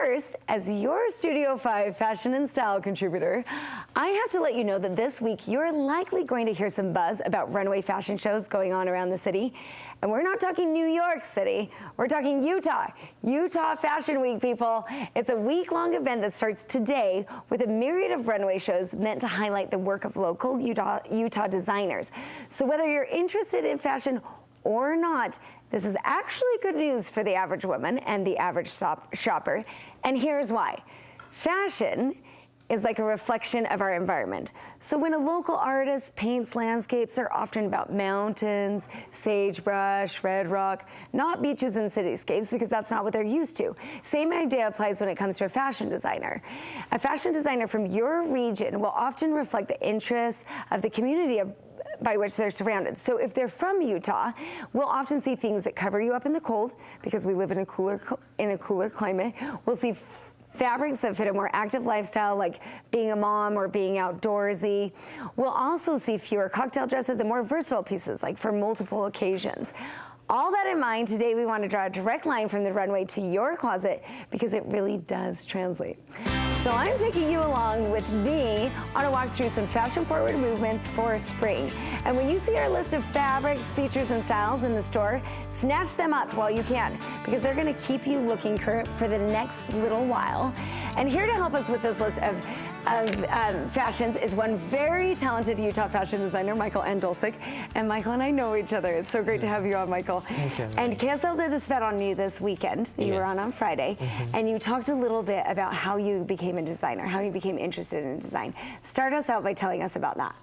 first, as your Studio 5 fashion and style contributor, I have to let you know that this week you're likely going to hear some buzz about runway fashion shows going on around the city. And we're not talking New York City, we're talking Utah. Utah Fashion Week, people. It's a week-long event that starts today with a myriad of runway shows meant to highlight the work of local Utah designers. So whether you're interested in fashion or not, this is actually good news for the average woman and the average shopper, and here's why. Fashion is like a reflection of our environment. So when a local artist paints landscapes, they're often about mountains, sagebrush, red rock, not beaches and cityscapes, because that's not what they're used to. Same idea applies when it comes to a fashion designer. A fashion designer from your region will often reflect the interests of the community by which they're surrounded. So if they're from Utah, we'll often see things that cover you up in the cold because we live in a cooler climate. We'll see fabrics that fit a more active lifestyle, like being a mom or being outdoorsy. We'll also see fewer cocktail dresses and more versatile pieces, like for multiple occasions. All that in mind, today we want to draw a direct line from the runway to your closet because it really does translate. So I'm taking you along with me on a walk through some fashion-forward movements for spring. And when you see our list of fabrics, features, and styles in the store, snatch them up while you can, because they're going to keep you looking current for the next little while. And here to help us with this list of fashions is one very talented Utah fashion designer, Michael Andolsek. And Michael and I know each other. It's so great to have you on, Michael. Thank you. And KSL did a spread on you this weekend that you were on Friday. And you talked a little bit about how you became a designer, how you became interested in design. Start us out by telling us about that.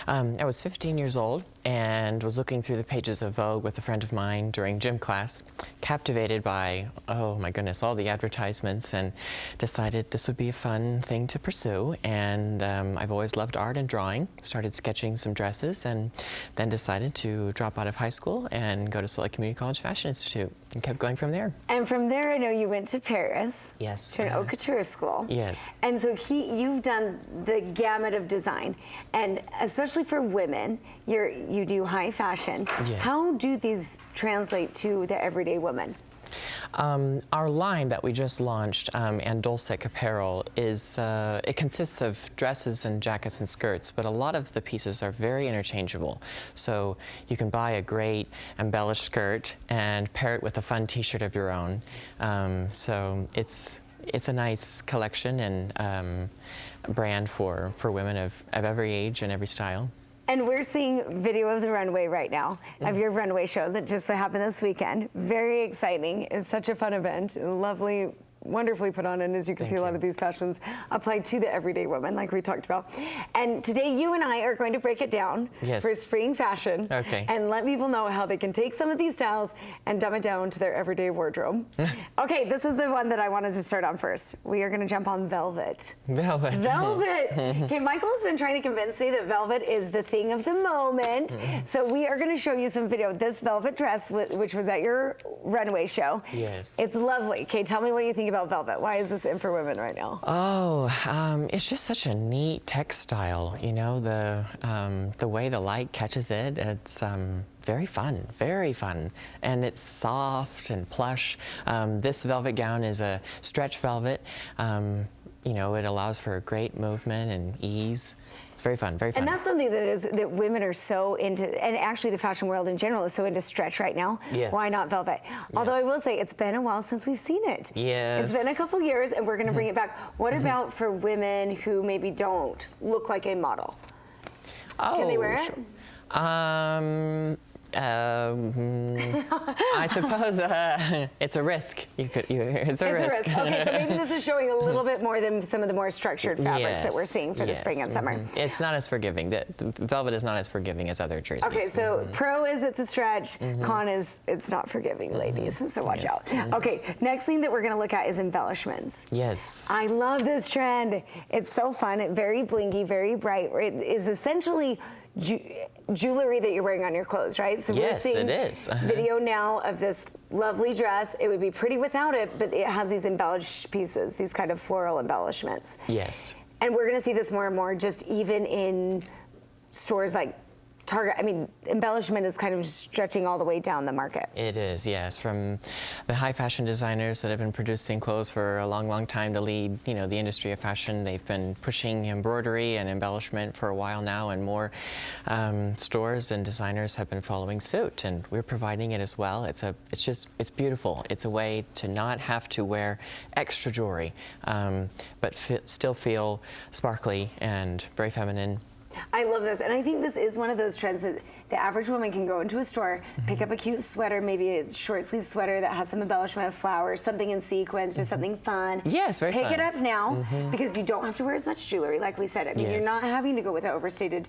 I was 15 years old and was looking through the pages of Vogue with a friend of mine during gym class, captivated by, oh my goodness, all the advertisements, and decided this would be a fun thing to pursue. And I've always loved art and drawing, started sketching some dresses, and then decided to drop out of high school and go to Select Community College Fashion Institute, and kept going from there. And from there, I know you went to Paris. Yes. To an haute couture school. Yes. And so you've done the gamut of design, and especially for women, you do high fashion. Yes. How do these translate to the everyday woman? Our line that we just launched, Andolsek Apparel, it consists of dresses and jackets and skirts, but a lot of the pieces are very interchangeable. So you can buy a great embellished skirt and pair it with a fun t-shirt of your own. So it's a nice collection and brand for women of every age and every style. And we're seeing video of the runway right now, of your runway show that just happened this weekend. Very exciting. It's such a fun event. Lovely, wonderfully put on, and as you can see, a lot of these fashions apply to the everyday woman, like we talked about. And today you and I are going to break it down for spring fashion, and let people know how they can take some of these styles and dumb it down to their everyday wardrobe. Okay, this is the one that I wanted to start on first. We are going to jump on velvet. Velvet. Velvet. Okay, Michael has been trying to convince me that velvet is the thing of the moment. So we are going to show you some video of this velvet dress, which was at your runway show. Yes. It's lovely. Okay, tell me what you think about velvet. Why is this in for women right now? Oh, it's just such a neat textile. You know, the way the light catches it, it's very fun, and it's soft and plush. This velvet gown is a stretch velvet. You know, it allows for great movement and ease. It's very fun, very fun. And that's something that women are so into, and actually the fashion world in general is so into stretch right now. Yes. Why not velvet? Although I will say it's been a while since we've seen it. Yes. It's been a couple years, and we're going to bring it back. What about for women who maybe don't look like a model? Can they wear it? I suppose it's a risk. It's a risk. Okay, so maybe this is showing a little bit more than some of the more structured fabrics that we're seeing for the spring and summer. It's not as forgiving. The velvet is not as forgiving as other jerseys. Okay, so pro is it's a stretch, con is it's not forgiving, ladies, so watch out. Okay, next thing that we're going to look at is embellishments. Yes. I love this trend. It's so fun. It's very blinky, very bright. It is essentially jewelry that you're wearing on your clothes, right? So we're seeing video now of this lovely dress. It would be pretty without it, but it has these embellished pieces, these kind of floral embellishments. Yes. And we're going to see this more and more just even in stores like target, I mean, embellishment is kind of stretching all the way down the market. It is, yes. From the high fashion designers that have been producing clothes for a long, long time to lead, you know, the industry of fashion. They've been pushing embroidery and embellishment for a while now, and more stores and designers have been following suit, and we're providing it as well. It's beautiful. It's a way to not have to wear extra jewelry, but still feel sparkly and very feminine. I love this, and I think this is one of those trends that the average woman can go into a store, pick up a cute sweater, maybe a short sleeve sweater that has some embellishment of flowers, something in sequins, just something fun. Yes, very fun. Pick it up now, because you don't have to wear as much jewelry, like we said. I mean, you're not having to go with the overstated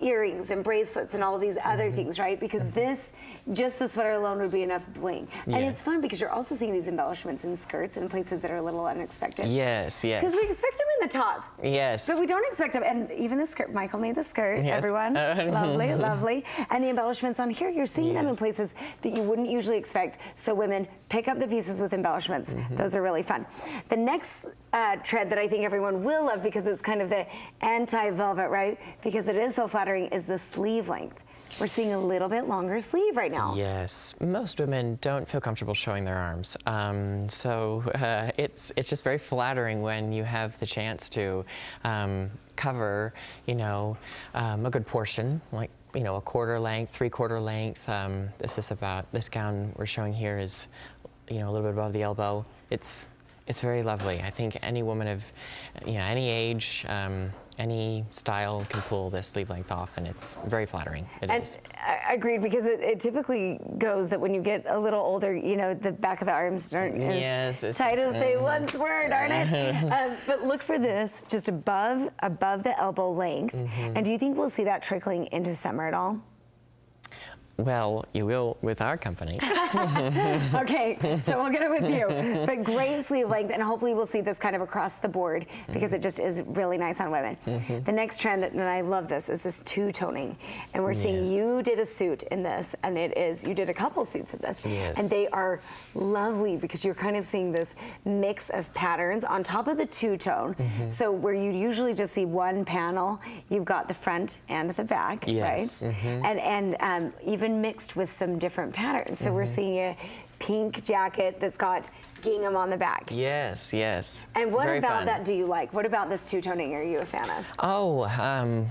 earrings and bracelets and all of these other things, right? Because this, just the sweater alone would be enough bling. And it's fun because you're also seeing these embellishments in skirts in places that are a little unexpected. Yes, yes. Because we expect them in the top. Yes. But we don't expect them. And even the skirt, Michael made the skirt, everyone. Lovely, lovely. And the embellishments on here, you're seeing them in places that you wouldn't usually expect. So women, pick up the pieces with embellishments. Those are really fun. The next trend that I think everyone will love, because it's kind of the anti-velvet, right? Because it is so flattering, is the sleeve length. We're seeing a little bit longer sleeve right now. Yes, most women don't feel comfortable showing their arms, so it's just very flattering when you have the chance to cover, you know, a good portion, like, you know, a quarter length, 3/4 length. This gown we're showing here is, you know, a little bit above the elbow. It's very lovely. I think any woman of, you know, any age, any style can pull this sleeve length off, and it's very flattering. It is. Agreed, because it typically goes that when you get a little older, you know, the back of the arms aren't as tight as they once were, aren't it? But look for this, just above the elbow length. And do you think we'll see that trickling into summer at all? Well, you will with our company. Okay, so we'll get it with you. But great sleeve length, and hopefully we'll see this kind of across the board, because it just is really nice on women. The next trend, and I love this, is this two-toning. And we're seeing you did a suit in this, and you did a couple suits in this. And they are lovely, because you're kind of seeing this mix of patterns on top of the two-tone. So where you usually just see one panel, you've got the front and the back, right? And even mixed with some different patterns. So we're seeing a pink jacket that's got gingham on the back. Yes, yes. And what Very about fun. that do you like? What about this two-toning are you a fan of? Oh,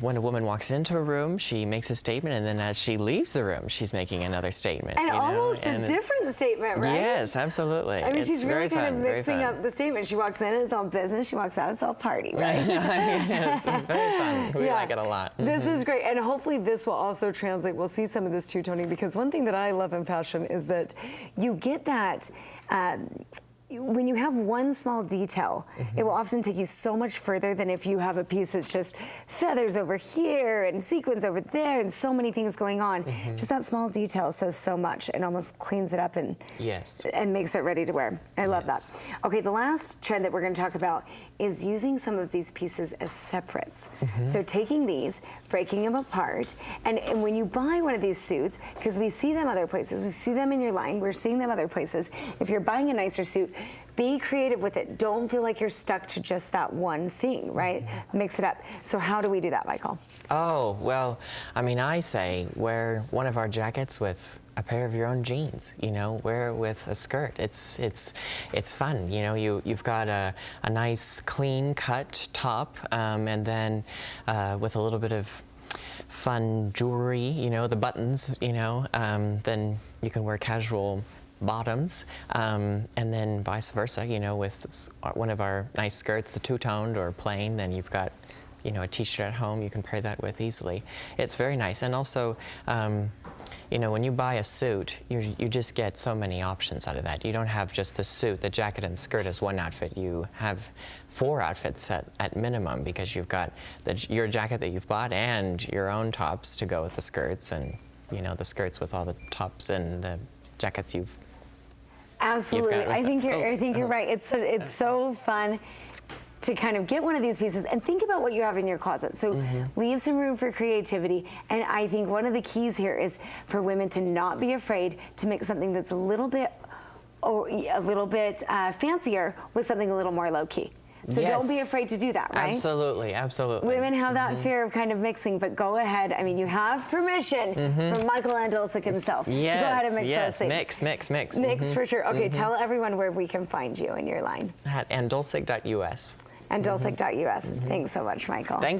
when a woman walks into a room, she makes a statement, and then as she leaves the room, she's making another statement. And you know? almost a different statement, right? Yes, absolutely. I mean, she's really very kind fun, of mixing up the statement. She walks in, it's all business. She walks out, it's all party, right? It's very fun. We like it a lot. This is great, and hopefully this will also translate. We'll see some of this two-toning, because one thing that I love in fashion is that you get that when you have one small detail, it will often take you so much further than if you have a piece that's just feathers over here and sequins over there and so many things going on. Just that small detail says so much and almost cleans it up and makes it ready to wear. I love that. Okay, the last trend that we're going to talk about is using some of these pieces as separates. So taking these, breaking them apart, and when you buy one of these suits, because we see them other places, we see them in your line, we're seeing them other places. If you're buying a nicer suit, be creative with it. Don't feel like you're stuck to just that one thing, right? Mix it up. So how do we do that, Michael? Oh, well, I mean, I say wear one of our jackets with a pair of your own jeans, you know, wear it with a skirt. It's fun, you know, you've got a nice clean cut top, and then with a little bit of fun jewelry, you know, the buttons, you know, then you can wear casual bottoms, and then vice versa, you know, with one of our nice skirts, the two-toned or plain, then you've got, you know, a t-shirt at home you can pair that with easily. It's very nice. And also, you know, when you buy a suit, you just get so many options out of that. You don't have just the suit, the jacket and skirt as one outfit. You have 4 outfits at minimum, because you've got your jacket that you've bought and your own tops to go with the skirts, and, you know, the skirts with all the tops and the jackets you've Absolutely. I think you're right. It's so fun to kind of get one of these pieces and think about what you have in your closet. So leave some room for creativity. And I think one of the keys here is for women to not be afraid to make something that's a little bit fancier with something a little more low-key. So don't be Yes. afraid to do that, right? Absolutely, absolutely. Women have that fear of kind of mixing, but go ahead. I mean, you have permission from Michael Andolsek himself to go ahead and mix those things. Mix. Mix for sure. Okay, tell everyone where we can find you and your line. At andolsek.us. Andolsek.us. Thanks so much, Michael. Thank you.